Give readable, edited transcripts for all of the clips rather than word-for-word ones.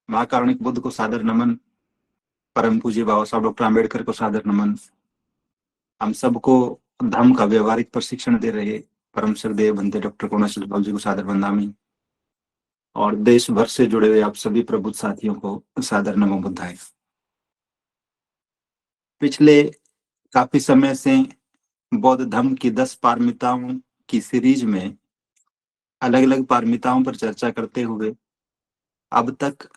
महाकारुणिक बुद्ध को सादर नमन, परम पूज्य बाबा साहब डॉक्टर आम्बेडकर को सादर नमन, हम सबको धम्म का व्यवहारिक प्रशिक्षण दे रहे परम श्रद्धेय बनते डॉक्टर करुणाशील बाबू जी को सादर वंदनामि, और देश भर से जुड़े हुए आप सभी प्रबुद्ध साथियों को सादर नमो बुद्धाय। पिछले काफी समय से बौद्ध धर्म की 10 पारमिताओं की सीरीज में अलग अलग पारमिताओं पर चर्चा करते हुए अब तक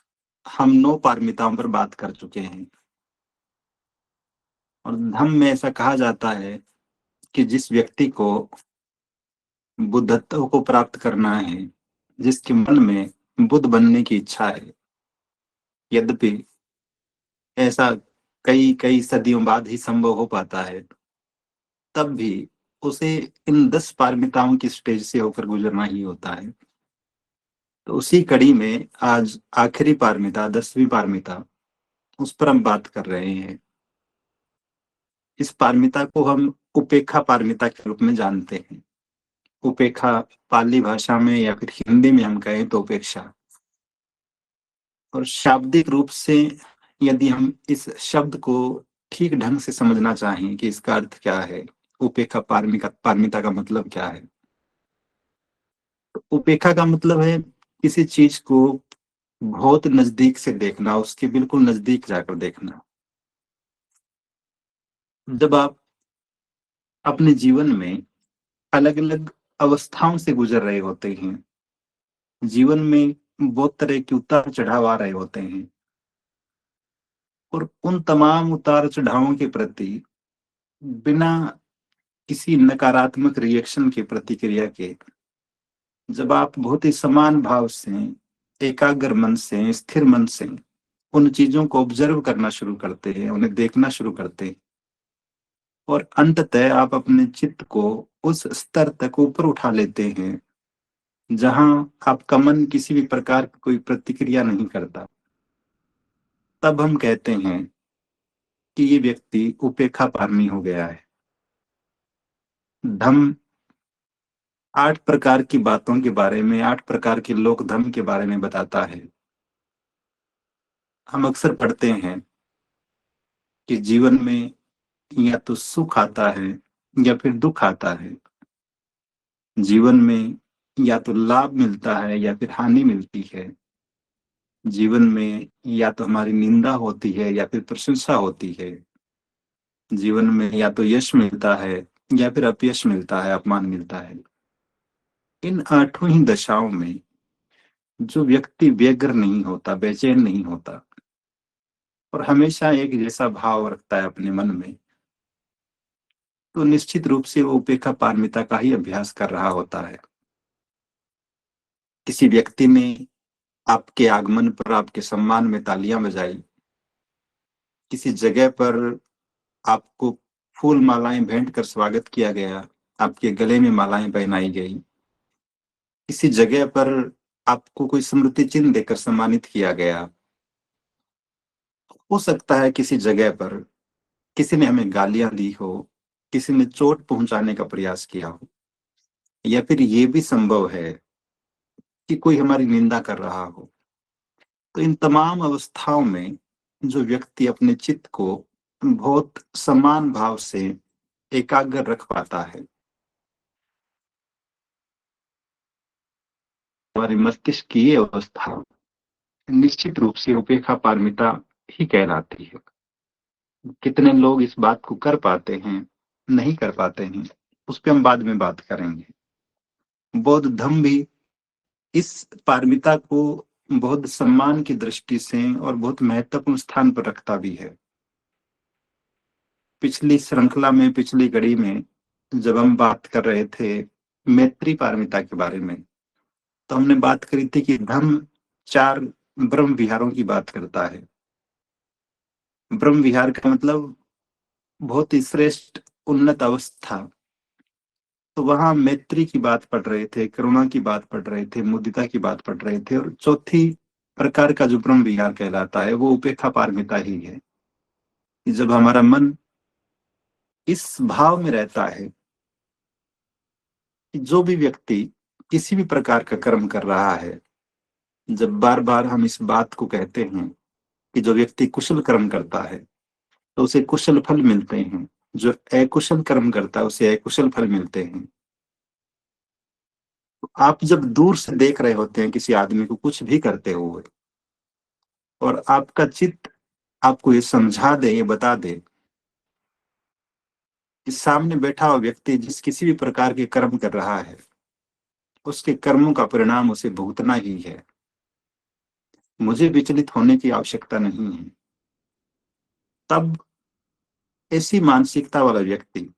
हम 9 पारमिताओं पर बात कर चुके हैं। और धम्म में ऐसा कहा जाता है कि जिस व्यक्ति को बुद्धत्व को प्राप्त करना है, जिसके मन में बुद्ध बनने की इच्छा है, यद्यपि ऐसा कई कई सदियों बाद ही संभव हो पाता है, तब भी उसे इन 10 पारमिताओं की स्टेज से होकर गुजरना ही होता है। तो उसी कड़ी में आज आखिरी पारमिता 10वीं पारमिता, उस पर हम बात कर रहे हैं। इस पारमिता को हम उपेक्षा पारमिता के रूप में जानते हैं। उपेक्षा पाली भाषा में या फिर हिंदी में हम कहें तो उपेक्षा, और शाब्दिक रूप से यदि हम इस शब्द को ठीक ढंग से समझना चाहें कि इसका अर्थ क्या है, उपेक्षा पारमिता का मतलब क्या है, तो उपेक्षा का मतलब है किसी चीज को बहुत नजदीक से देखना, उसके बिल्कुल नजदीक जाकर देखना। जब आप अपने जीवन में अलग अलग अवस्थाओं से गुजर रहे होते हैं, जीवन में बहुत तरह के उतार चढ़ाव आ रहे होते हैं, और उन तमाम उतार चढ़ावों के प्रति बिना किसी नकारात्मक रिएक्शन की प्रतिक्रिया के जब आप बहुत ही समान भाव से, एकाग्र मन से, स्थिर मन से उन चीजों को ऑब्जर्व करना शुरू करते हैं, उन्हें देखना शुरू करते हैं, और अंततः आप अपने चित्त को उस स्तर तक ऊपर उठा लेते हैं जहां आपका मन किसी भी प्रकार की कोई प्रतिक्रिया नहीं करता, तब हम कहते हैं कि ये व्यक्ति उपेक्षा पारमी हो गया है। धम्म 8 प्रकार की बातों के बारे में, 8 प्रकार के लोक धर्म के बारे में बताता है। हम अक्सर पढ़ते हैं कि जीवन में या तो सुख आता है या फिर दुख आता है, जीवन में या तो लाभ मिलता है या फिर हानि मिलती है, जीवन में या तो हमारी निंदा होती है या फिर प्रशंसा होती है, जीवन में या तो यश मिलता है या फिर अपयश मिलता है, अपमान मिलता है। इन 8 ही दशाओं में जो व्यक्ति व्यग्र नहीं होता, बेचैन नहीं होता और हमेशा एक जैसा भाव रखता है अपने मन में, तो निश्चित रूप से वो उपेक्षा पारमिता का ही अभ्यास कर रहा होता है। किसी व्यक्ति ने आपके आगमन पर आपके सम्मान में तालियां बजाई, किसी जगह पर आपको फूल मालाएं भेंट कर स्वागत किया गया, आपके गले में मालाएं पहनाई गई, किसी जगह पर आपको कोई स्मृति चिन्ह देकर सम्मानित किया गया, हो सकता है किसी जगह पर किसी ने हमें गालियां दी हो, किसी ने चोट पहुंचाने का प्रयास किया हो, या फिर ये भी संभव है कि कोई हमारी निंदा कर रहा हो। तो इन तमाम अवस्थाओं में जो व्यक्ति अपने चित्त को बहुत समान भाव से एकाग्र रख पाता है, हमारे मस्तिष्क की ये अवस्था निश्चित रूप से उपेक्षा पारमिता ही कहलाती है। कितने लोग इस बात को कर पाते हैं, नहीं कर पाते हैं, उस पर हम बाद में बात करेंगे। बौद्ध धर्म भी इस पारमिता को बहुत सम्मान की दृष्टि से और बहुत महत्वपूर्ण स्थान पर रखता भी है। पिछली श्रृंखला में, पिछली कड़ी में जब हम बात कर रहे थे मैत्री पारमिता के बारे में, तो हमने बात करी थी कि धम्म 4 ब्रह्म विहारों की बात करता है। ब्रह्म विहार का मतलब बहुत ही श्रेष्ठ उन्नत अवस्था। तो वहां मैत्री की बात पढ़ रहे थे, करुणा की बात पढ़ रहे थे, मुदिता की बात पढ़ रहे थे, और चौथी प्रकार का जो ब्रह्म विहार कहलाता है वो उपेक्षा पारमिता ही है। जब हमारा मन इस भाव में रहता है कि जो भी व्यक्ति किसी भी प्रकार का कर्म कर रहा है, जब बार बार हम इस बात को कहते हैं कि जो व्यक्ति कुशल कर्म करता है तो उसे कुशल फल मिलते हैं, जो अकुशल कर्म करता है उसे अकुशल फल मिलते हैं। तो आप जब दूर से देख रहे होते हैं किसी आदमी को कुछ भी करते हुए, और आपका चित्त आपको ये समझा दे, ये बता दे कि सामने बैठा हुआ व्यक्ति जिस किसी भी प्रकार के कर्म कर रहा है उसके कर्मों का परिणाम उसे भुगतना ही है, मुझे विचलित होने की आवश्यकता नहीं है, तब ऐसी मानसिकता वाला व्यक्ति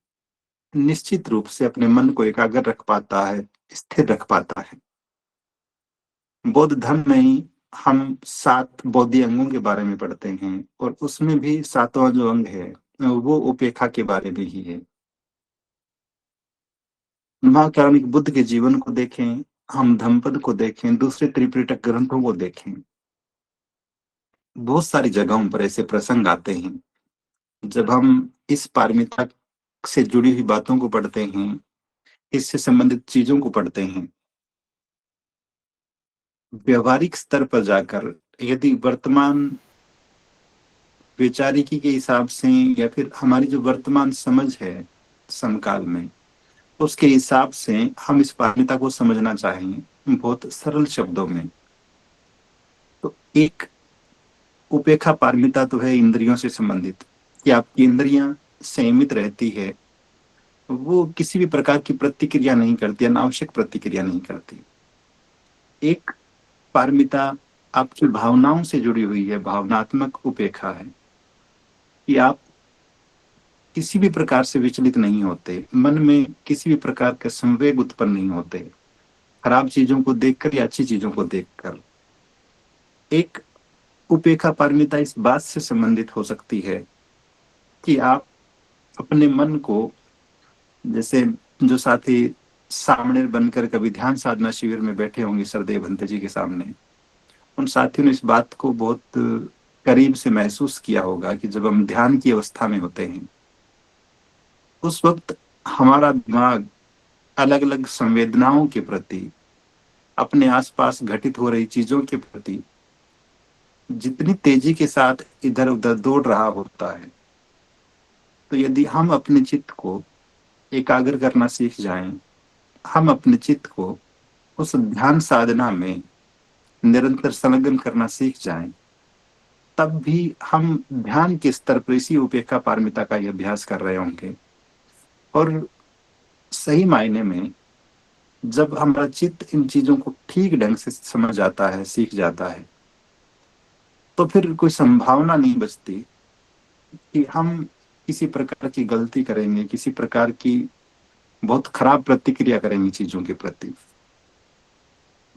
निश्चित रूप से अपने मन को एकाग्र रख पाता है, स्थिर रख पाता है। बौद्ध धर्म में ही हम 7 बौद्धि अंगों के बारे में पढ़ते हैं, और उसमें भी 7वां जो अंग है वो उपेक्षा के बारे में ही है। महाकारुणिक बुद्ध के जीवन को देखें, हम धम्मपद को देखें, दूसरे त्रिपिटक ग्रंथों को देखें, बहुत सारी जगहों पर ऐसे प्रसंग आते हैं जब हम इस पारमिता से जुड़ी हुई बातों को पढ़ते हैं, इससे संबंधित चीजों को पढ़ते हैं। व्यवहारिक स्तर पर जाकर यदि वर्तमान वैचारिकी के हिसाब से, या फिर हमारी जो वर्तमान समझ है समकाल में, उसके हिसाब से हम इस पारमिता को समझना चाहें बहुत सरल शब्दों में, तो एक उपेक्षा पारमिता तो है इंद्रियों से संबंधित, कि आपकी इंद्रियां संयमित रहती है, वो किसी भी प्रकार की प्रतिक्रिया नहीं करती, अनावश्यक प्रतिक्रिया नहीं करती। एक पारमिता आपकी भावनाओं से जुड़ी हुई है, भावनात्मक उपेक्षा है, कि आप किसी भी प्रकार से विचलित नहीं होते, मन में किसी भी प्रकार के संवेग उत्पन्न नहीं होते, खराब चीजों को देखकर या अच्छी चीजों को देखकर। एक उपेक्षा पारमिता इस बात से संबंधित हो सकती है कि आप अपने मन को, जैसे जो साथी सामने बनकर कभी ध्यान साधना शिविर में बैठे होंगे सरदेव भंते जी के सामने, उन साथियों ने इस बात को बहुत करीब से महसूस किया होगा कि जब हम ध्यान की अवस्था में होते हैं उस वक्त हमारा दिमाग अलग अलग संवेदनाओं के प्रति, अपने आसपास घटित हो रही चीजों के प्रति जितनी तेजी के साथ इधर उधर दौड़ रहा होता है, तो यदि हम अपने चित्त को एकाग्र करना सीख जाएं, हम अपने चित्त को उस ध्यान साधना में निरंतर संलग्न करना सीख जाएं, तब भी हम ध्यान के स्तर पर इसी उपेक्षा पारमिता का ही अभ्यास कर रहे होंगे। और सही मायने में जब हमारा चित्त इन चीजों को ठीक ढंग से समझ जाता है, सीख जाता है, तो फिर कोई संभावना नहीं बचती कि हम किसी प्रकार की गलती करेंगे, किसी प्रकार की बहुत खराब प्रतिक्रिया करेंगे चीजों के प्रति।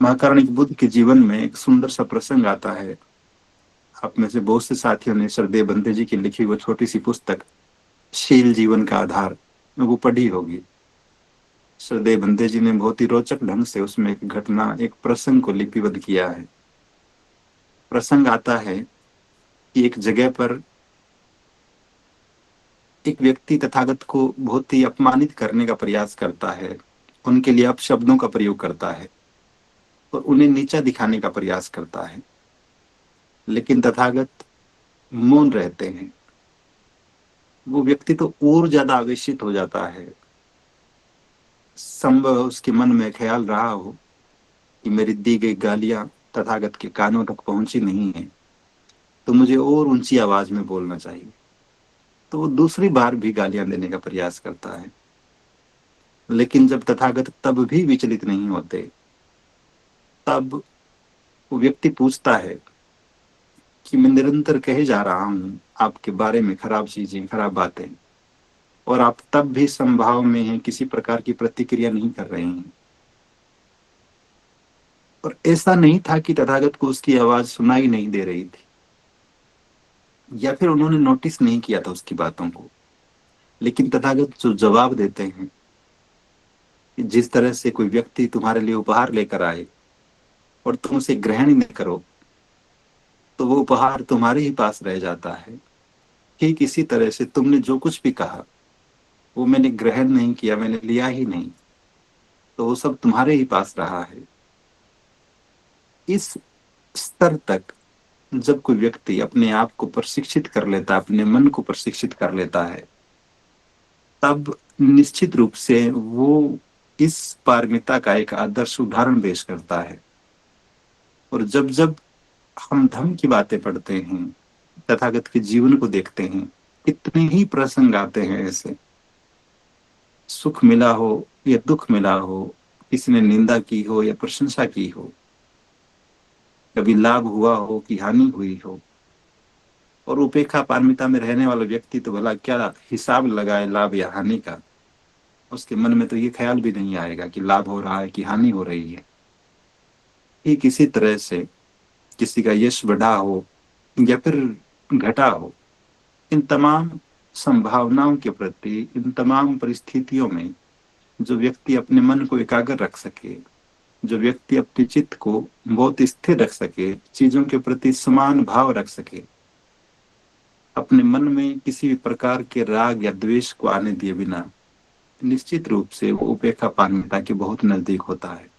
महाकारुणिक बुद्ध के जीवन में एक सुंदर सा प्रसंग आता है। आप में से बहुत से साथियों ने सरदेव बंते जी की लिखी वो छोटी सी पुस्तक शील जीवन का आधार वो पढ़ी होगी। सरदेव बंते जी ने बहुत ही रोचक ढंग से उसमें एक घटना, एक प्रसंग को लिपिबद्ध किया है। प्रसंग आता है कि एक जगह पर एक व्यक्ति तथागत को बहुत ही अपमानित करने का प्रयास करता है, उनके लिए अपशब्दों का प्रयोग करता है और उन्हें नीचा दिखाने का प्रयास करता है, लेकिन तथागत मौन रहते हैं। वो व्यक्ति तो और ज्यादा आवेशित हो जाता है। संभव उसके मन में ख्याल रहा हो कि मेरी दी गई गालियां तथागत के कानों तक पहुंची नहीं है, तो मुझे और ऊंची आवाज में बोलना चाहिए। तो वो दूसरी बार भी गालियां देने का प्रयास करता है, लेकिन जब तथागत तब भी विचलित नहीं होते, तब वो व्यक्ति पूछता है कि मैं निरंतर कहे जा रहा हूं आपके बारे में खराब चीजें, खराब बातें, और आप तब भी संभाव में हैं, किसी प्रकार की प्रतिक्रिया नहीं कर रहे हैं। और ऐसा नहीं था कि तथागत को उसकी आवाज सुनाई नहीं दे रही थी, या फिर उन्होंने नोटिस नहीं किया था उसकी बातों को, लेकिन तथागत जो जवाब देते हैं कि जिस तरह से कोई व्यक्ति तुम्हारे लिए उपहार लेकर आए और तुम उसे ग्रहण ही नहीं करो, तो वो उपहार तुम्हारे ही पास रह जाता है। ठीक इसी तरह से तुमने जो कुछ भी कहा वो मैंने ग्रहण नहीं किया, मैंने लिया ही नहीं, तो वो सब तुम्हारे ही पास रहा है। इस स्तर तक जब कोई व्यक्ति अपने आप को प्रशिक्षित कर लेता है, अपने मन को प्रशिक्षित कर लेता है, तब निश्चित रूप से वो इस पारमिता का एक आदर्श उदाहरण पेश करता है। और जब जब हम धम्म की बातें पढ़ते हैं, तथागत के जीवन को देखते हैं, कितने ही प्रसंग आते हैं ऐसे, सुख मिला हो या दुख मिला हो, किसी ने निंदा की हो या प्रशंसा की हो, कभी लाभ हुआ हो कि हानि हुई हो, और उपेक्षा पारमिता में रहने वाला व्यक्ति तो भला क्या हिसाब लगाए लाभ या हानि का। उसके मन में तो ये ख्याल भी नहीं आएगा कि लाभ हो रहा है कि हानि हो रही है। ठीक इसी तरह से किसी का यश बढ़ा हो या फिर घटा हो, इन तमाम संभावनाओं के प्रति, इन तमाम परिस्थितियों में जो व्यक्ति अपने मन को एकाग्र रख सके, जो व्यक्ति अपने चित्त को बहुत स्थिर रख सके, चीजों के प्रति समान भाव रख सके, अपने मन में किसी भी प्रकार के राग या द्वेष को आने दिए बिना, निश्चित रूप से वो उपेक्षा पारमिता के बहुत नजदीक होता है।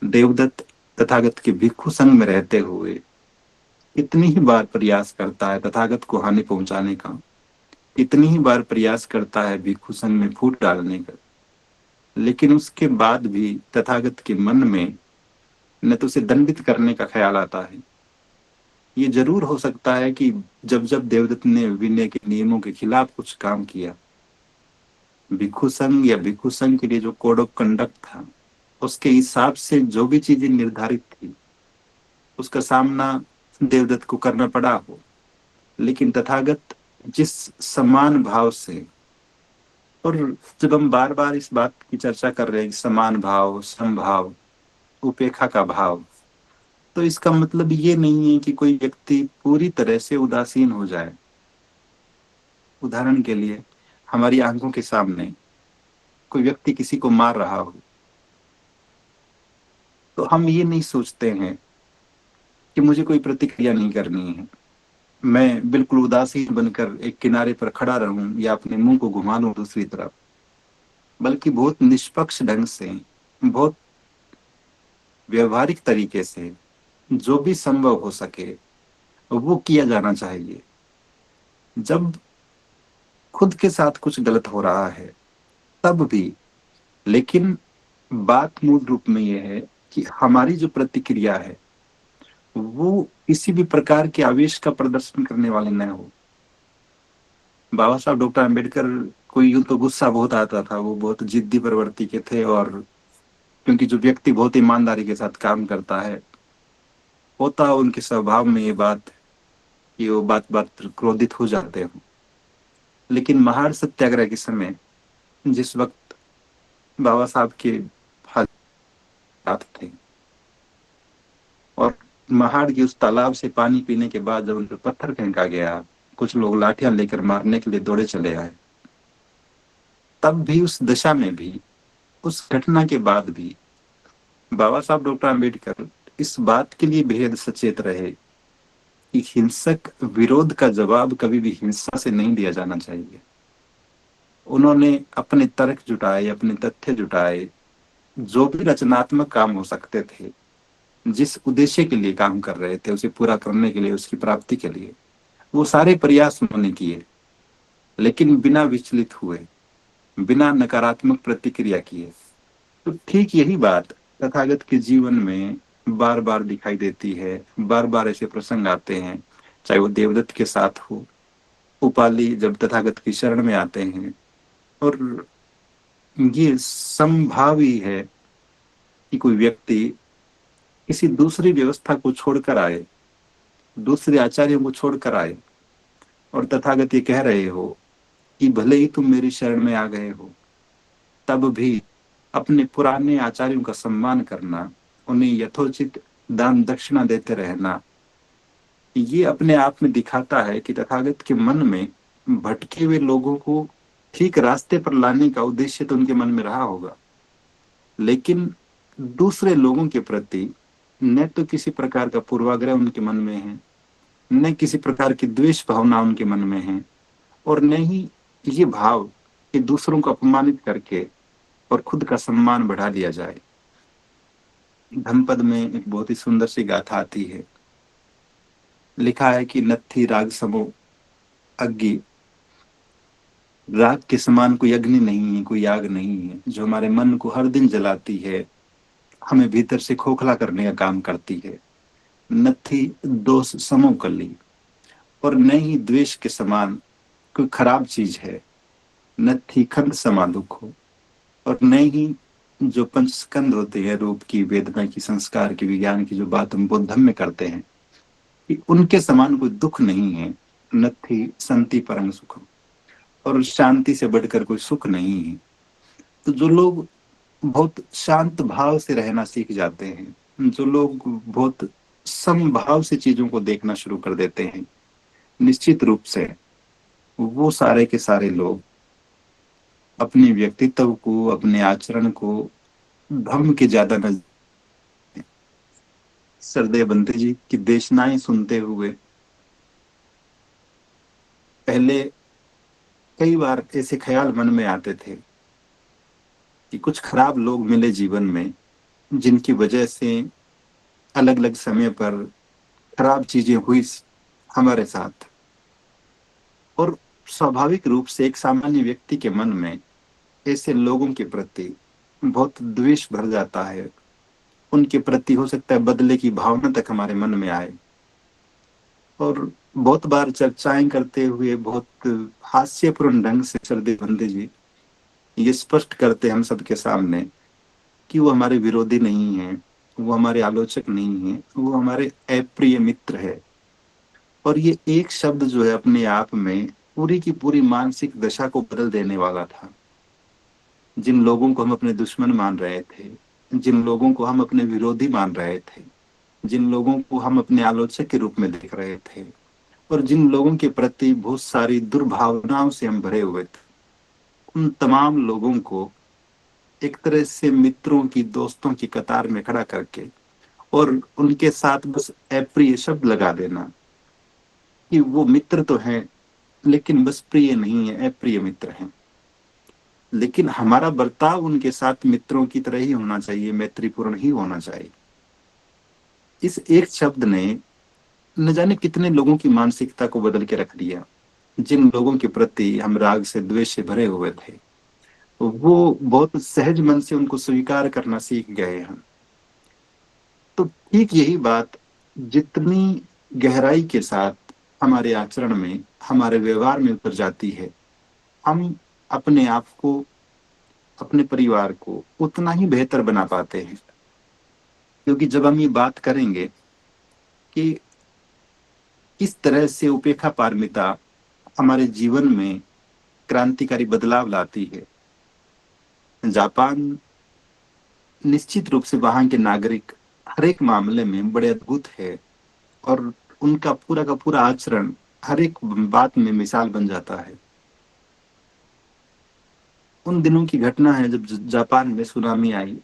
देवदत्त तथागत के भिक्षु संग में रहते हुए इतनी ही बार प्रयास करता है तथागत को हानि पहुंचाने का, इतनी ही बार प्रयास करता है भिक्षु संग में फूट डालने का, लेकिन उसके बाद भी तथागत के मन में न तो उसे दंडित करने का ख्याल आता है। ये जरूर हो सकता है कि जब जब देवदत्त ने विनय के नियमों के खिलाफ कुछ काम किया, भिक्षु संघ या भिक्षु संघ के लिए जो कोड ऑफ कंडक्ट था, उसके हिसाब से जो भी चीजें निर्धारित थी, उसका सामना देवदत्त को करना पड़ा हो, लेकिन तथागत जिस समान भाव से, और जब हम बार बार इस बात की चर्चा कर रहे हैं समान भाव, समभाव, उपेक्षा का भाव, तो इसका मतलब ये नहीं है कि कोई व्यक्ति पूरी तरह से उदासीन हो जाए। उदाहरण के लिए, हमारी आंखों के सामने कोई व्यक्ति किसी को मार रहा हो, तो हम ये नहीं सोचते हैं कि मुझे कोई प्रतिक्रिया नहीं करनी है, मैं बिल्कुल उदासीन बनकर एक किनारे पर खड़ा रहूं या अपने मुंह को घुमा लूं दूसरी तरफ, बल्कि बहुत निष्पक्ष ढंग से, बहुत व्यवहारिक तरीके से जो भी संभव हो सके वो किया जाना चाहिए। जब खुद के साथ कुछ गलत हो रहा है तब भी, लेकिन बात मूल रूप में यह है कि हमारी जो प्रतिक्रिया है वो किसी भी प्रकार के आवेश का प्रदर्शन करने वाले न हो। बाबा साहब डॉक्टर अम्बेडकर को यूं तो गुस्सा बहुत आता था, वो बहुत जिद्दी प्रवृत्ति के थे, और क्योंकि जो व्यक्ति बहुत ईमानदारी के साथ काम करता है, होता उनके स्वभाव में ये बात कि वो बात बात पर क्रोधित हो जाते हो। लेकिन महार सत्याग्रह के समय जिस वक्त बाबा साहब के हाथ थे और महाड़ के उस तालाब से पानी पीने के बाद जब उन पर पत्थर फेंका गया, कुछ लोग लाठियां लेकर मारने के लिए दौड़े चले आए, तब भी उस दशा में भी, उस घटना के बाद भी बाबा साहब डॉक्टर अम्बेडकर इस बात के लिए बेहद सचेत रहे कि हिंसक विरोध का जवाब कभी भी हिंसा से नहीं दिया जाना चाहिए। उन्होंने अपने तर्क जुटाए, अपने तथ्य जुटाए, जो भी रचनात्मक काम हो सकते थे, जिस उद्देश्य के लिए काम कर रहे थे उसे पूरा करने के लिए, उसकी प्राप्ति के लिए, वो सारे प्रयास उन्होंने किए, लेकिन बिना विचलित हुए, बिना नकारात्मक प्रतिक्रिया किए। तो ठीक यही बात तथागत के जीवन में बार बार दिखाई देती है। बार बार ऐसे प्रसंग आते हैं, चाहे वो देवदत्त के साथ हो, उपाली जब तथागत की शरण में आते हैं, और ये संभावी है कि कोई व्यक्ति किसी दूसरी व्यवस्था को छोड़कर आए, दूसरे आचार्यों को छोड़कर आए, और तथागत ये कह रहे हो कि भले ही तुम मेरी शरण में आ गए हो, तब भी अपने पुराने आचार्यों का सम्मान करना, उन्हें यथोचित दान दक्षिणा देते रहना, ये अपने आप में दिखाता है कि तथागत के मन में भटके हुए लोगों को ठीक रास्ते पर लाने का उद्देश्य तो उनके मन में रहा होगा, लेकिन दूसरे लोगों के प्रति न तो किसी प्रकार का पूर्वाग्रह उनके मन में है, न किसी प्रकार की द्वेष भावना उनके मन में है, और न ही ये भाव कि दूसरों को अपमानित करके और खुद का सम्मान बढ़ा लिया जाए। धम्पद में एक बहुत ही सुंदर सी गाथा आती है। लिखा है कि नत्थी राग समो अग्नि, राग के समान कोई अग्नि नहीं है, कोई आग नहीं है जो हमारे मन को हर दिन जलाती है, हमें भीतर से खोखला करने का काम करती है। नत्थी दोष समो कली, और न ही द्वेष के समान कोई खराब चीज है। नत्थी खंड समा दुख हो, और न ही जो पंचस्कंद होते हैं, रूप की, वेदना की, संस्कार की, विज्ञान की, जो बात हम बौद्धम में करते हैं, कि उनके समान कोई दुख नहीं है। नत्थी संति परम सुख, और शांति से बढ़कर कोई सुख नहीं है। तो जो लोग बहुत शांत भाव से रहना सीख जाते हैं, जो लोग बहुत समभाव से चीजों को देखना शुरू कर देते हैं, निश्चित रूप से वो सारे के सारे लोग अपने व्यक्तित्व को, अपने आचरण को धर्म के ज्यादा नजदीक। सरदेव बंते जी की देशनाएं सुनते हुए पहले कई बार ऐसे ख्याल मन में आते थे कि कुछ खराब लोग मिले जीवन में, जिनकी वजह से अलग अलग समय पर खराब चीजें हुई हमारे साथ। और स्वाभाविक रूप से एक सामान्य व्यक्ति के मन में ऐसे लोगों के प्रति बहुत द्वेष भर जाता है। उनके प्रति हो सकता है बदले की भावना तक हमारे मन में आए। और बहुत बार चर्चाएं करते हुए बहुत हास्यपूर्ण ढंग से सरदेव बंदे जी ये स्पष्ट करते हम सबके सामने कि वो हमारे विरोधी नहीं है, वो हमारे आलोचक नहीं है, वो हमारे अप्रिय मित्र है। और ये एक शब्द जो है अपने आप में पूरी की पूरी मानसिक दशा को बदल देने वाला था। जिन लोगों को हम अपने दुश्मन मान रहे थे, जिन लोगों को हम अपने विरोधी मान रहे थे, जिन लोगों को हम अपने आलोचक के रूप में देख रहे थे, और जिन लोगों के प्रति बहुत सारी दुर्भावनाओं से हम भरे हुए थे, उन तमाम लोगों को एक तरह से मित्रों की, दोस्तों की कतार में खड़ा करके और उनके साथ बस अप्रिय शब्द लगा देना कि वो मित्र तो हैं लेकिन बस प्रिय नहीं है, अप्रिय मित्र हैं। लेकिन हमारा बर्ताव उनके साथ मित्रों की तरह ही होना चाहिए, मैत्रीपूर्ण ही होना चाहिए। इस एक शब्द ने न जाने कितने लोगों की मानसिकता को बदल के रख दिया। जिन लोगों के प्रति हम राग से, द्वेष से भरे हुए थे, वो बहुत सहज मन से उनको स्वीकार करना सीख गए हैं। तो ठीक यही बात जितनी गहराई के साथ हमारे आचरण में, हमारे व्यवहार में उतर जाती है, हम अपने आप को, अपने परिवार को उतना ही बेहतर बना पाते हैं। क्योंकि जब हम ये बात करेंगे कि किस तरह से उपेक्षा पारमिता हमारे जीवन में क्रांतिकारी बदलाव लाती है। जापान निश्चित रूप से वहां के नागरिक हर एक मामले में बड़े अद्भुत है, और उनका पूरा का पूरा आचरण हर एक बात में मिसाल बन जाता है। उन दिनों की घटना है जब जापान में सुनामी आई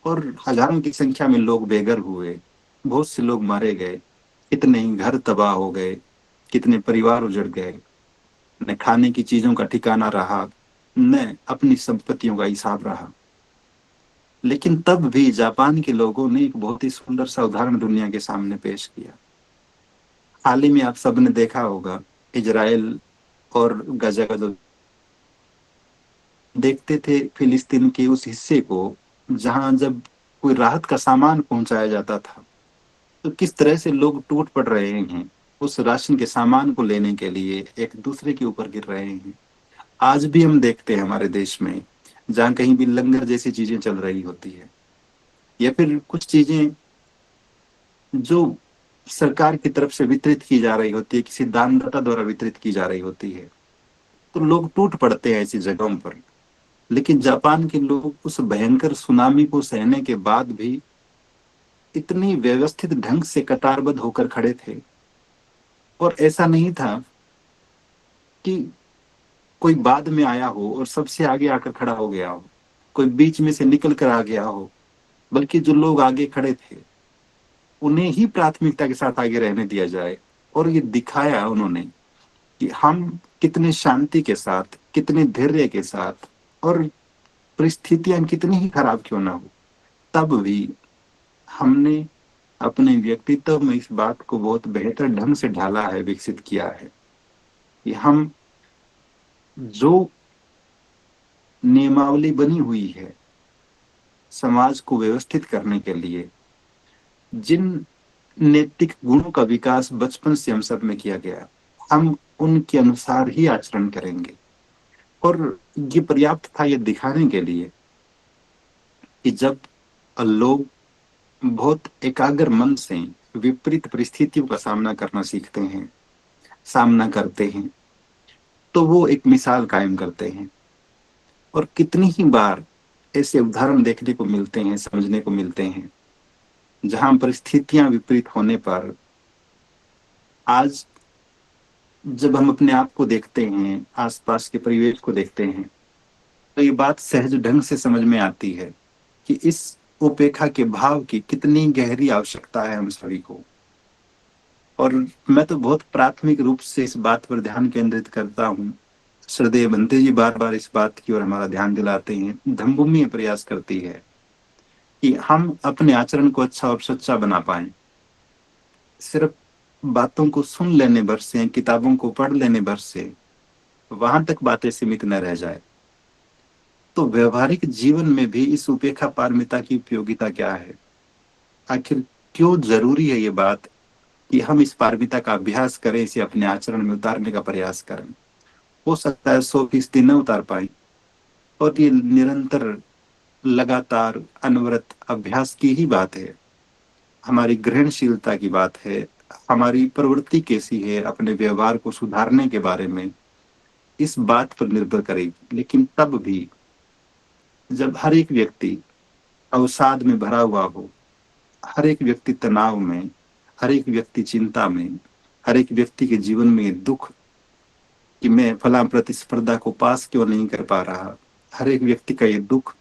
और हजारों की संख्या में लोग बेघर हुए, बहुत से लोग मारे गए, कितने ही घर तबाह हो गए, कितने परिवार उजड़ गए, न खाने की चीजों का ठिकाना रहा, न अपनी संपत्तियों का हिसाब रहा। लेकिन तब भी जापान के लोगों ने एक बहुत ही सुंदर सा उदाहरण दुनिया के सामने पेश किया। हाल ही में आप सबने देखा होगा, इजराइल और गजा का जो देखते थे, फिलिस्तीन के उस हिस्से को जहां जब कोई राहत का सामान पहुंचाया जाता था तो किस तरह से लोग टूट पड़ रहे हैं, उस राशन के सामान को लेने के लिए एक दूसरे के ऊपर गिर रहे हैं। आज भी हम देखते हैं हमारे देश में जहाँ कहीं भी लंगर जैसी चीजें चल रही होती है, या फिर कुछ चीजें जो सरकार की तरफ से वितरित की जा रही होती है, किसी दानदाता द्वारा वितरित की जा रही होती है, तो लोग टूट पड़ते हैं ऐसी जगहों पर। लेकिन जापान के लोग उस भयंकर सुनामी को सहने के बाद भी इतनी व्यवस्थित ढंग से कतारबद्ध होकर खड़े थे। और ऐसा नहीं था कि कोई बाद में आया हो और सबसे आगे आकर खड़ा हो गया हो, कोई बीच में से निकल कर आ गया हो, बल्कि जो लोग आगे खड़े थे उन्हें ही प्राथमिकता के साथ आगे रहने दिया जाए। और ये दिखाया उन्होंने कि हम कितने शांति के साथ, कितने धैर्य के साथ, और परिस्थितियां कितनी ही खराब क्यों ना हो, तब भी हमने अपने व्यक्तित्व में इस बात को बहुत बेहतर ढंग से ढाला है, विकसित किया है कि हम जो नियमावली बनी हुई है समाज को व्यवस्थित करने के लिए, जिन नैतिक गुणों का विकास बचपन से हम सब में किया गया, हम उनके अनुसार ही आचरण करेंगे। और ये पर्याप्त था ये दिखाने के लिए कि जब लोग बहुत एकाग्र मन से विपरीत परिस्थितियों का सामना करना सीखते हैं, सामना करते हैं, तो वो एक मिसाल कायम करते हैं। और कितनी ही बार ऐसे उदाहरण देखने को मिलते हैं, समझने को मिलते हैं, जहां परिस्थितियां विपरीत होने पर आज जब हम अपने आप को देखते हैं, आसपास के परिवेश को देखते हैं, तो ये बात सहज ढंग से समझ में आती है कि इस उपेक्षा के भाव की कितनी गहरी आवश्यकता है हम सभी को। और मैं तो बहुत प्राथमिक रूप से इस बात पर ध्यान केंद्रित करता हूँ। श्रद्धेय बंते जी बार बार इस बात की ओर हमारा ध्यान दिलाते हैं, धम्मभूमि प्रयास करती है कि हम अपने आचरण को अच्छा और सच्चा बना पाए। सिर्फ बातों को सुन लेने भर से, किताबों को पढ़ लेने भर से वहां तक बातें सीमित न रह जाए। तो व्यवहारिक जीवन में भी इस उपेक्षा पारमिता की उपयोगिता क्या है? आखिर क्यों जरूरी है ये बात कि हम इस पारमिता का अभ्यास करें, इसे अपने आचरण में उतारने का प्रयास करें? हो सकता है 100% न उतार पाए, और ये निरंतर लगातार अनवरत अभ्यास की ही बात है। हमारी ग्रहणशीलता की बात है, हमारी प्रवृत्ति कैसी है अपने व्यवहार को सुधारने के बारे में, इस बात पर निर्भर करेगी। लेकिन तब भी जब हर एक व्यक्ति अवसाद में भरा हुआ हो, हर एक व्यक्ति तनाव में, हर एक व्यक्ति चिंता में, हर एक व्यक्ति के जीवन में दुख कि मैं फला प्रतिस्पर्धा को पास क्यों नहीं कर पा रहा, हर एक व्यक्ति का ये दुख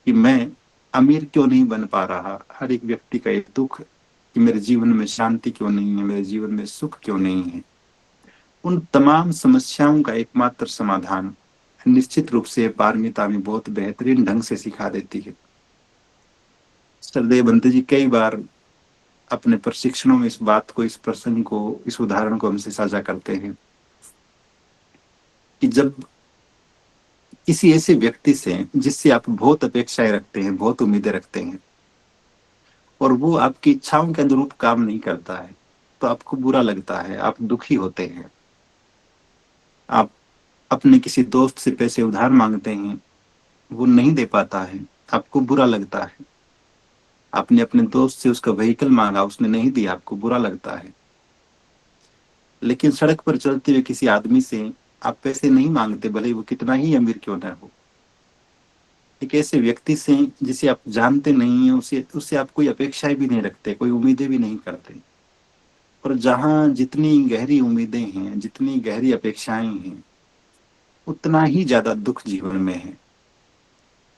कि मैं अमीर क्यों नहीं बन पा रहा, हर एक व्यक्ति का ये दुख कि मेरे जीवन में शांति क्यों नहीं है, मेरे जीवन में सुख क्यों नहीं है, उन तमाम समस्याओं का एकमात्र समाधान निश्चित रूप से पारमिता में बहुत बेहतरीन ढंग से सिखा देती है। श्रद्धेय बंते जी कई बार अपने प्रशिक्षणों में इस बात को, इस प्रसंग को, इस उदाहरण को हमसे साझा करते हैं कि जब किसी ऐसे व्यक्ति से जिससे आप बहुत अपेक्षाएं रखते हैं, बहुत उम्मीदें रखते हैं, और वो आपकी इच्छाओं के अनुरूप काम नहीं करता है, तो आपको बुरा लगता है, आप दुखी होते हैं। आप अपने किसी दोस्त से पैसे उधार मांगते हैं, वो नहीं दे पाता है, आपको बुरा लगता है। आपने अपने दोस्त से उसका व्हीकल मांगा, उसने नहीं दिया, आपको बुरा लगता है। लेकिन सड़क पर चलते हुए किसी आदमी से आप पैसे नहीं मांगते, भले वो कितना ही अमीर क्यों ना हो। एक ऐसे व्यक्ति से जिसे आप जानते नहीं है, उसे उससे आप कोई अपेक्षाएं भी नहीं रखते, कोई उम्मीदें भी नहीं करते। और जहां जितनी गहरी उम्मीदें हैं, जितनी गहरी अपेक्षाएं हैं, उतना ही ज्यादा दुख जीवन में है।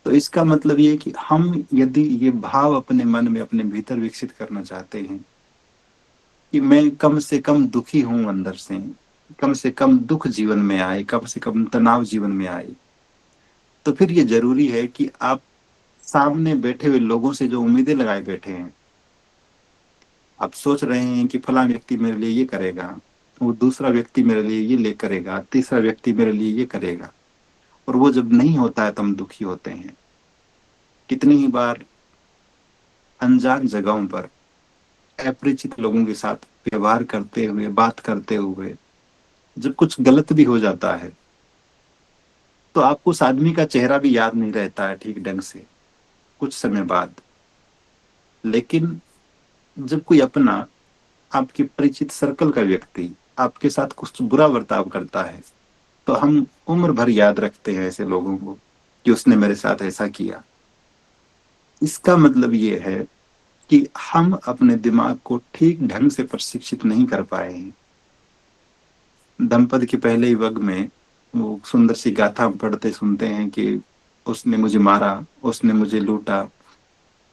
तो इसका मतलब ये है कि हम यदि ये भाव अपने मन में, अपने भीतर विकसित करना चाहते हैं कि मैं कम से कम दुखी हूं अंदर से कम दुख जीवन में आए, कम से कम तनाव जीवन में आए, तो फिर ये जरूरी है कि आप सामने बैठे हुए लोगों से जो उम्मीदें लगाए बैठे हैं, आप सोच रहे हैं कि फला व्यक्ति मेरे लिए ये करेगा, वो दूसरा व्यक्ति मेरे लिए ये ले करेगा, तीसरा व्यक्ति मेरे लिए ये करेगा, और वो जब नहीं होता है तो हम दुखी होते हैं। कितनी ही बार अनजान जगहों पर अपरिचित लोगों के साथ व्यवहार करते हुए, बात करते हुए जब कुछ गलत भी हो जाता है, तो आपको उस आदमी का चेहरा भी याद नहीं रहता है ठीक ढंग से कुछ समय बाद। लेकिन जब कोई अपना, आपके परिचित सर्कल का व्यक्ति आपके साथ कुछ बुरा बर्ताव करता है, तो हम उम्र भर याद रखते हैं ऐसे लोगों को कि उसने मेरे साथ ऐसा किया। इसका मतलब ये है कि हम अपने दिमाग को ठीक ढंग से प्रशिक्षित नहीं कर पाए हैं। दंपति के पहले युग में वो सुंदर सी गाथा हम पढ़ते सुनते हैं कि उसने मुझे मारा, उसने मुझे लूटा।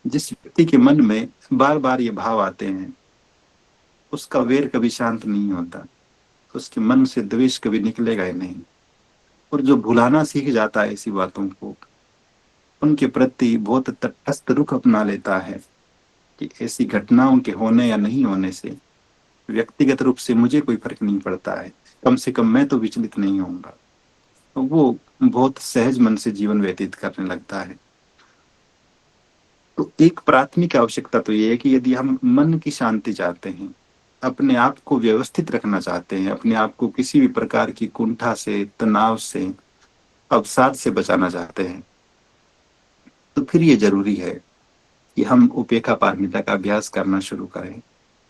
जिस व्यक्ति के मन में बार बार ये भाव आते हैं, उसका वैर कभी शांत नहीं होता, उसके मन से द्वेष कभी निकलेगा ही नहीं। और जो भुलाना सीख जाता है ऐसी बातों को, उनके प्रति बहुत तटस्थ रुख अपना लेता है, कि ऐसी घटनाओं के होने या नहीं होने से व्यक्तिगत रूप से मुझे कोई फर्क नहीं पड़ता है, कम से कम मैं तो विचलित नहीं होऊंगा। तो वो बहुत सहज मन से जीवन व्यतीत करने लगता है। तो एक प्राथमिक आवश्यकता तो ये है कि यदि हम मन की शांति चाहते हैं, अपने आप को व्यवस्थित रखना चाहते हैं, अपने आप को किसी भी प्रकार की कुंठा से, तनाव से, अवसाद से बचाना चाहते हैं, तो फिर ये जरूरी है कि हम उपेक्षा पारमिता का अभ्यास करना शुरू करें।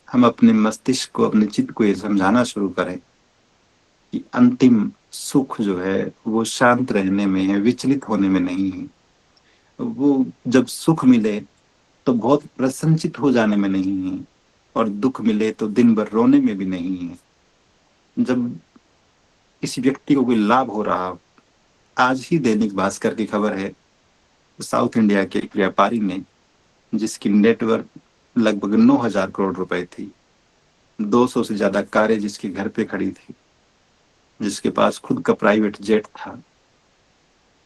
हम अपने मस्तिष्क को, अपने चित्त को ये समझाना शुरू करें कि अंतिम सुख जो है वो शांत रहने में है, विचलित होने में नहीं है। वो जब सुख मिले तो बहुत प्रसन्नचित हो जाने में नहीं है, और दुख मिले तो दिन भर रोने में भी नहीं है। जब किसी व्यक्ति को कोई लाभ हो रहा हो, आज ही दैनिक भास्कर की खबर है, साउथ इंडिया के एक व्यापारी ने, जिसकी नेटवर्थ लगभग 9,000 करोड़ रुपए थी, 200 से ज्यादा कारें जिसके घर पे खड़ी थी, जिसके पास खुद का प्राइवेट जेट था,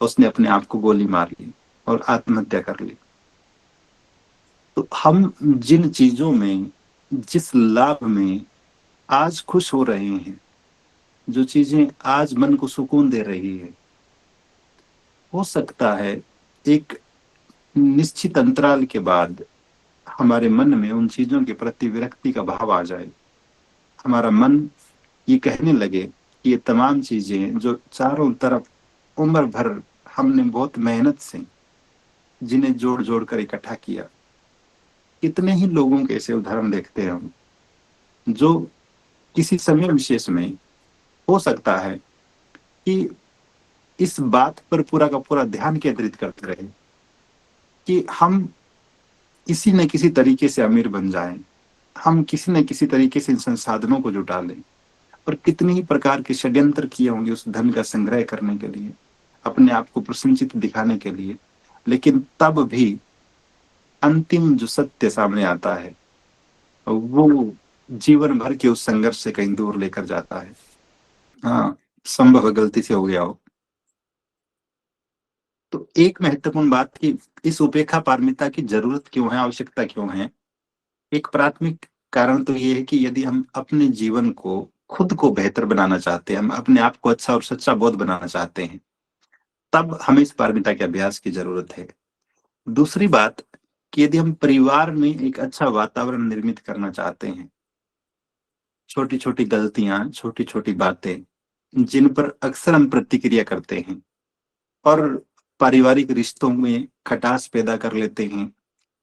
उसने अपने आप को गोली मार ली और आत्महत्या कर ली। तो हम जिन चीजों में, जिस लाभ में आज खुश हो रहे हैं, जो चीजें आज मन को सुकून दे रही है, हो सकता है एक निश्चित अंतराल के बाद हमारे मन में उन चीजों के प्रति विरक्ति का भाव आ जाए। हमारा मन ये कहने लगे कि ये तमाम चीजें जो चारों तरफ उम्र भर हमने बहुत मेहनत से जिन्हें जोड़ जोड़ कर इकट्ठा किया, कितने ही लोगों के ऐसे उदाहरण देखते हैं हम, जो किसी समय विशेष में हो सकता है कि इस बात पर पूरा का पूरा ध्यान केंद्रित करते रहे कि हम किसी न किसी तरीके से अमीर बन जाएं, हम किसी न किसी तरीके से इन संसाधनों को जुटा लें, और कितने ही प्रकार के षड्यंत्र किए होंगे उस धन का संग्रह करने के लिए, अपने आप को प्रसन्नचित दिखाने के लिए। लेकिन तब भी अंतिम जो सत्य सामने आता है, वो जीवन भर के उस संघर्ष से कहीं दूर लेकर जाता है। हाँ, संभव है गलती से हो गया हो। तो एक महत्वपूर्ण बात की इस उपेक्षा पारमिता की जरूरत क्यों है, आवश्यकता क्यों है, एक प्राथमिक कारण तो ये है कि यदि हम अपने जीवन को, खुद को बेहतर बनाना चाहते हैं, हम अपने आप को अच्छा और सच्चा बोध बनाना चाहते हैं, तब हमें इस पारमिता के अभ्यास की जरूरत है। दूसरी बात कि यदि हम परिवार में एक अच्छा वातावरण निर्मित करना चाहते हैं, छोटी छोटी गलतियां, छोटी छोटी बातें जिन पर अक्सर हम प्रतिक्रिया करते हैं और पारिवारिक रिश्तों में खटास पैदा कर लेते हैं,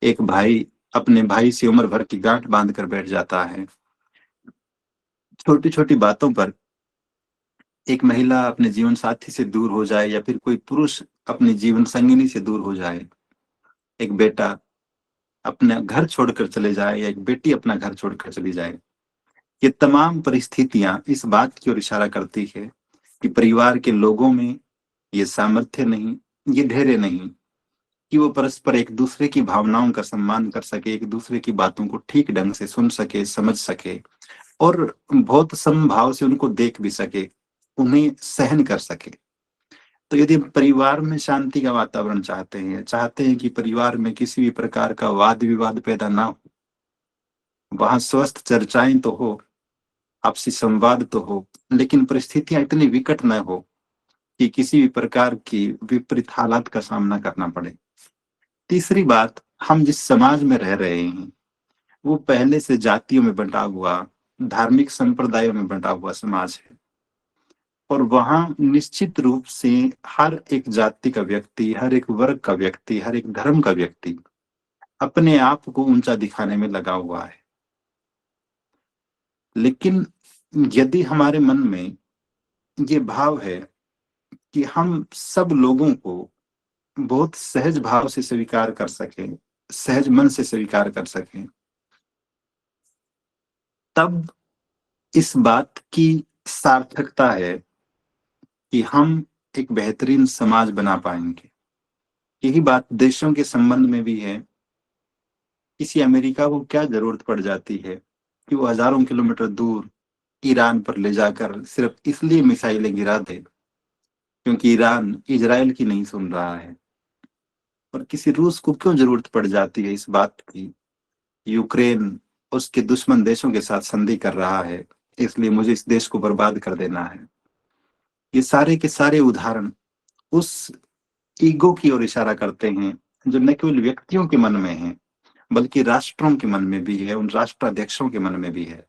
एक भाई अपने भाई से उम्र भर की गांठ बांध कर बैठ जाता है, छोटी छोटी बातों पर एक महिला अपने जीवन साथी से दूर हो जाए या फिर कोई पुरुष अपनी जीवन संगिनी से दूर हो जाए, एक बेटा अपना घर छोड़कर चले जाए या एक बेटी अपना घर छोड़कर चली जाए, ये तमाम परिस्थितियां इस बात की ओर इशारा करती है कि परिवार के लोगों में ये सामर्थ्य नहीं, ये धैर्य नहीं कि वो परस्पर एक दूसरे की भावनाओं का सम्मान कर सके, एक दूसरे की बातों को ठीक ढंग से सुन सके, समझ सके, और बहुत समभाव से उनको देख भी सके, उन्हें सहन कर सके। तो यदि हम परिवार में शांति का वातावरण चाहते हैं कि परिवार में किसी भी प्रकार का वाद विवाद पैदा ना हो, वहां स्वस्थ चर्चाएं तो हो, आपसी संवाद तो हो, लेकिन परिस्थितियां इतनी विकट न हो कि किसी भी प्रकार की विपरीत हालात का सामना करना पड़े। तीसरी बात, हम जिस समाज में रह रहे हैं वो पहले से जातियों में बंटा हुआ, धार्मिक संप्रदायों में बंटा हुआ समाज है, और वहां निश्चित रूप से हर एक जाति का व्यक्ति, हर एक वर्ग का व्यक्ति, हर एक धर्म का व्यक्ति अपने आप को ऊंचा दिखाने में लगा हुआ है। लेकिन यदि हमारे मन में ये भाव है कि हम सब लोगों को बहुत सहज भाव से स्वीकार कर सकें, सहज मन से स्वीकार कर सकें, तब इस बात की सार्थकता है कि हम एक बेहतरीन समाज बना पाएंगे। यही बात देशों के संबंध में भी है। किसी अमेरिका को क्या जरूरत पड़ जाती है कि वो हजारों किलोमीटर दूर ईरान पर ले जाकर सिर्फ इसलिए मिसाइलें गिरा दे क्योंकि ईरान इजराइल की नहीं सुन रहा है। और किसी रूस को क्यों जरूरत पड़ जाती है इस बात की यूक्रेन उसके दुश्मन देशों के साथ संधि कर रहा है, इसलिए मुझे इस देश को बर्बाद कर देना है। ये सारे के सारे उदाहरण उस ईगो की ओर इशारा करते हैं जो न केवल व्यक्तियों के मन में है, बल्कि राष्ट्रों के मन में भी है, उन राष्ट्राध्यक्षों के मन में भी है।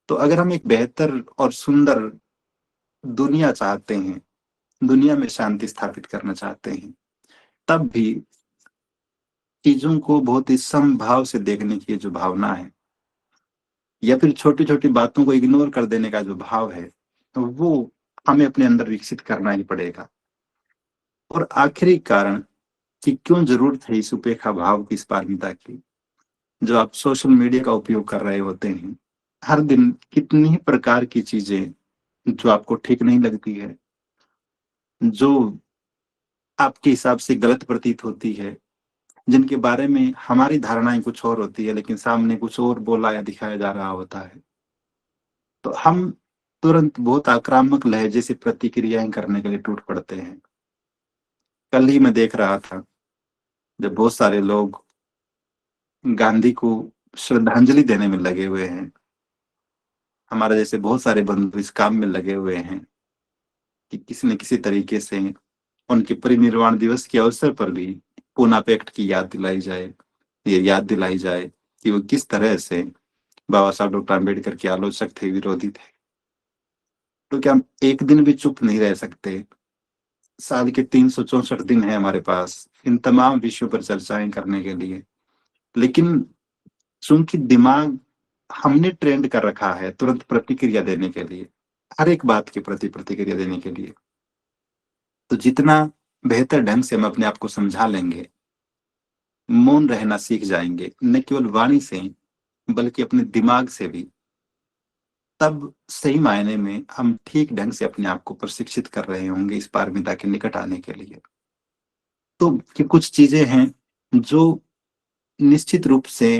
तो अगर हम एक बेहतर और सुंदर दुनिया चाहते हैं, दुनिया में शांति स्थापित करना चाहते हैं, तब भी चीजों को बहुत ही समभाव से देखने की जो भावना है, या फिर छोटी छोटी बातों को इग्नोर कर देने का जो भाव है, तो वो हमें अपने अंदर विकसित करना ही पड़ेगा। और आखिरी कारण कि क्यों जरूरत है इस उपेक्षा भाव की, इस पारमिता की, जो आप सोशल मीडिया का उपयोग कर रहे होते हैं, हर दिन कितनी ही प्रकार की चीजें जो आपको ठीक नहीं लगती है, जो आपके हिसाब से गलत प्रतीत होती है, जिनके बारे में हमारी धारणाएं कुछ और होती है लेकिन सामने कुछ और बोला या दिखाया जा रहा होता है, तो हम तुरंत बहुत आक्रामक लहजे से प्रतिक्रियाएं करने के लिए टूट पड़ते हैं। कल ही मैं देख रहा था जब बहुत सारे लोग गांधी को श्रद्धांजलि देने में लगे हुए हैं, हमारे जैसे बहुत सारे बंधु इस काम में लगे हुए हैं कि किसी न किसी तरीके से उनके परिनिर्वाण दिवस के अवसर पर भी पूना पैक्ट की याद दिलाई जाए, ये याद दिलाई जाए कि वो किस तरह से बाबा साहब डॉक्टर आम्बेडकर के आलोचक थे, विरोधी थे। तो क्या हम एक दिन भी चुप नहीं रह सकते? साल के 364 दिन है हमारे पास इन तमाम विषयों पर चर्चाएं करने के लिए, लेकिन चूंकि दिमाग हमने ट्रेंड कर रखा है तुरंत प्रतिक्रिया देने के लिए, हर एक बात के प्रति प्रतिक्रिया देने के लिए, तो जितना बेहतर ढंग से हम अपने आप को समझा लेंगे, मौन रहना सीख जाएंगे, न केवल वाणी से बल्कि अपने दिमाग से भी, तब सही मायने में हम ठीक ढंग से अपने आप को प्रशिक्षित कर रहे होंगे इस पारमिता के निकट आने के लिए। तो कि कुछ चीजें हैं जो निश्चित रूप से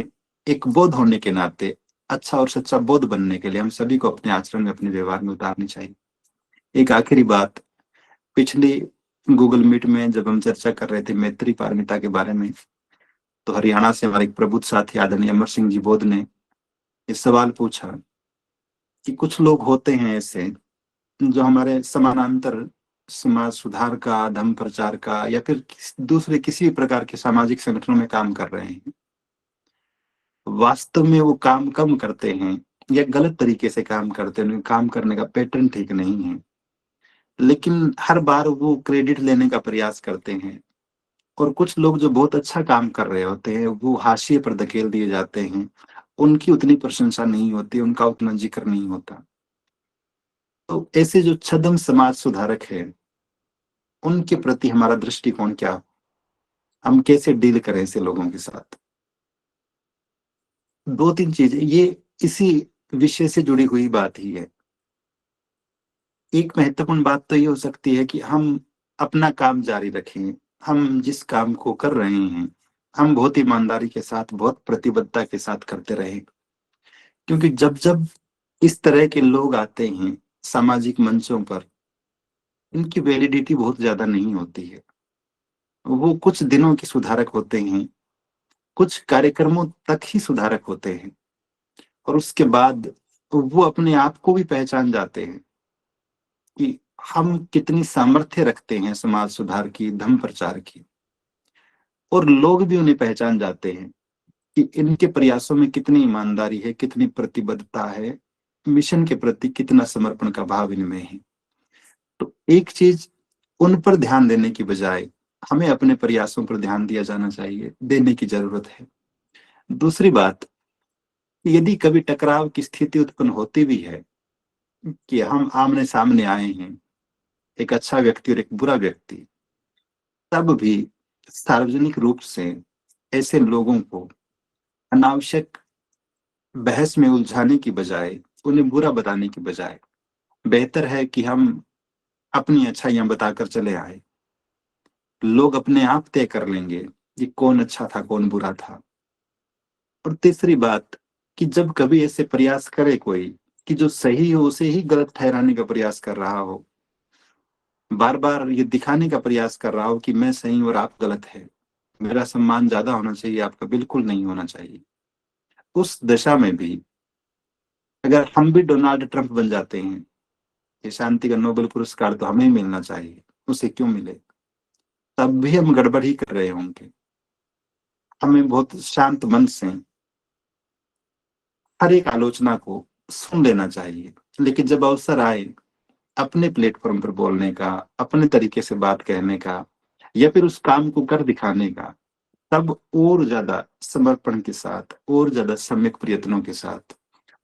एक बोध होने के नाते, अच्छा और सच्चा बोध बनने के लिए हम सभी को अपने आचरण में, अपने व्यवहार में उतारनी चाहिए। एक आखिरी बात, पिछली गूगल मीट में जब हम चर्चा कर रहे थे मैत्री पारमिता के बारे में, तो हरियाणा से हमारे एक प्रबुद्ध साथी आदरणीय अमर सिंह जी बोध ने इस सवाल पूछा कि कुछ लोग होते हैं ऐसे जो हमारे समानांतर समाज सुधार का, धर्म प्रचार का, या फिर दूसरे किसी भी प्रकार के सामाजिक संगठनों में काम कर रहे हैं, वास्तव में वो काम कम करते हैं या गलत तरीके से काम करते हैं, काम करने का पैटर्न ठीक नहीं है, लेकिन हर बार वो क्रेडिट लेने का प्रयास करते हैं। और कुछ लोग जो बहुत अच्छा काम कर रहे होते हैं वो हाशिए पर धकेल दिए जाते हैं, उनकी उतनी प्रशंसा नहीं होती, उनका उतना जिक्र नहीं होता। तो ऐसे जो छद्म समाज सुधारक है, उनके प्रति हमारा दृष्टिकोण क्या, हम कैसे डील करें ऐसे लोगों के साथ? दो तीन चीजें ये इसी विषय से जुड़ी हुई बात ही है। एक महत्वपूर्ण बात तो ये हो सकती है कि हम अपना काम जारी रखें, हम जिस काम को कर रहे हैं हम बहुत ईमानदारी के साथ, बहुत प्रतिबद्धता के साथ करते रहें, क्योंकि जब जब इस तरह के लोग आते हैं सामाजिक मंचों पर, इनकी वैलिडिटी बहुत ज्यादा नहीं होती है। वो कुछ दिनों के सुधारक होते हैं, कुछ कार्यक्रमों तक ही सुधारक होते हैं, और उसके बाद वो अपने आप को भी पहचान जाते हैं कि हम कितनी सामर्थ्य रखते हैं समाज सुधार की, धर्म प्रचार की, और लोग भी उन्हें पहचान जाते हैं कि इनके प्रयासों में कितनी ईमानदारी है, कितनी प्रतिबद्धता है, मिशन के प्रति कितना समर्पण का भाव इनमें है। तो एक चीज, उन पर ध्यान देने की बजाय हमें अपने प्रयासों पर ध्यान दिया जाना चाहिए, देने की जरूरत है। दूसरी बात, यदि कभी टकराव की स्थिति उत्पन्न होती भी है कि हम आमने सामने आए हैं, एक अच्छा व्यक्ति और एक बुरा व्यक्ति, तब भी सार्वजनिक रूप से ऐसे लोगों को अनावश्यक बहस में उलझाने की बजाय, उन्हें बुरा बताने की बजाय, बेहतर है कि हम अपनी अच्छाइयां बताकर चले आए। लोग अपने आप तय कर लेंगे कि कौन अच्छा था, कौन बुरा था। और तीसरी बात, कि जब कभी ऐसे प्रयास करे कोई कि जो सही हो उसे ही गलत ठहराने का प्रयास कर रहा हो, बार बार ये दिखाने का प्रयास कर रहा हो कि मैं सही और आप गलत है, मेरा सम्मान ज्यादा होना चाहिए, आपका बिल्कुल नहीं होना चाहिए, उस दशा में भी अगर हम भी डोनाल्ड ट्रंप बन जाते हैं, ये शांति का नोबेल पुरस्कार तो हमें ही मिलना चाहिए, उसे क्यों मिले, तब भी हम गड़बड़ ही कर रहे होंगे। हमें बहुत शांत मन से हर एक आलोचना को सुन लेना चाहिए, लेकिन जब अवसर आए अपने प्लेटफॉर्म पर बोलने का, अपने तरीके से बात कहने का, या फिर उस काम को कर दिखाने का, तब और ज्यादा समर्पण के साथ, और ज्यादा सम्यक प्रयत्नों के साथ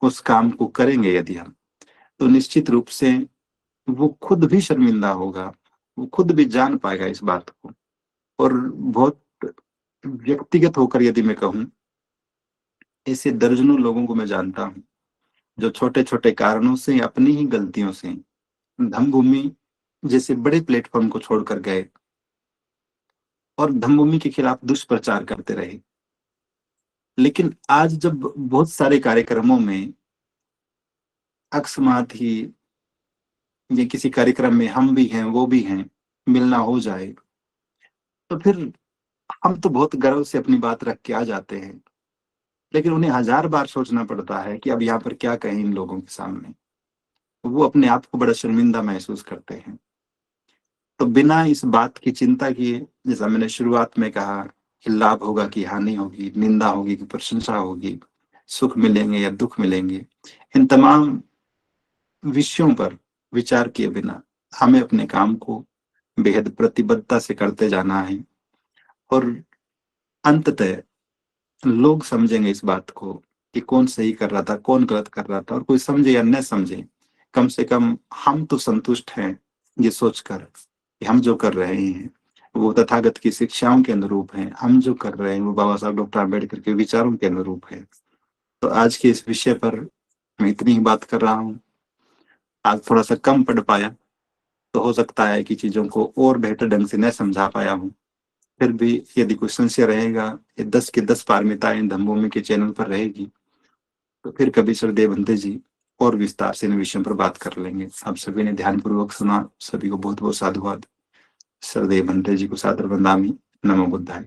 उस काम को करेंगे यदि हम, तो निश्चित रूप से वो खुद भी शर्मिंदा होगा, वो खुद भी जान पाएगा इस बात को। और बहुत व्यक्तिगत होकर यदि मैं कहूँ, ऐसे दर्जनों लोगों को मैं जानता हूँ जो छोटे छोटे कारणों से, अपनी ही गलतियों से धम्मभूमि जैसे बड़े प्लेटफॉर्म को छोड़कर गए और धम्मभूमि के खिलाफ दुष्प्रचार करते रहे। लेकिन आज जब बहुत सारे कार्यक्रमों में अकस्मात ही, ये किसी कार्यक्रम में हम भी हैं वो भी हैं, मिलना हो जाए, तो फिर हम तो बहुत गर्व से अपनी बात रख के आ जाते हैं, लेकिन उन्हें हजार बार सोचना पड़ता है कि अब यहाँ पर क्या कहें इन लोगों के सामने। वो अपने आप को बड़ा शर्मिंदा महसूस करते हैं। तो बिना इस बात की चिंता किए, जैसा मैंने शुरुआत में कहा कि लाभ होगा कि हानि होगी, निंदा होगी कि प्रशंसा होगी, सुख मिलेंगे या दुख मिलेंगे, इन तमाम विषयों पर विचार किए बिना हमें अपने काम को बेहद प्रतिबद्धता से करते जाना है। और अंततः लोग समझेंगे इस बात को कि कौन सही कर रहा था, कौन गलत कर रहा था, और कोई समझे या न समझे, कम से कम हम तो संतुष्ट हैं ये सोचकर कि हम जो कर रहे हैं वो तथागत की शिक्षाओं के अनुरूप है, हम जो कर रहे हैं वो बाबा साहब डॉक्टर आम्बेडकर के विचारों के अनुरूप है। तो आज के इस विषय पर मैं इतनी ही बात कर रहा हूँ। आज थोड़ा सा कम पढ़ पाया, तो हो सकता है कि चीजों को और बेहतर ढंग से न समझा पाया हूँ। फिर भी यदि कोई संशय रहेगा, ये 10 के 10 पारमिताएं धम्मभूमि के चैनल पर रहेगी, तो फिर कभी श्रद्धेय बंते जी और विस्तार से इन विषयों पर बात कर लेंगे। आप सभी ने ध्यानपूर्वक सुना, सभी को बहुत बहुत साधुवाद। श्रद्धेय बंते जी को सादर वंदामि। नमो बुद्धाय।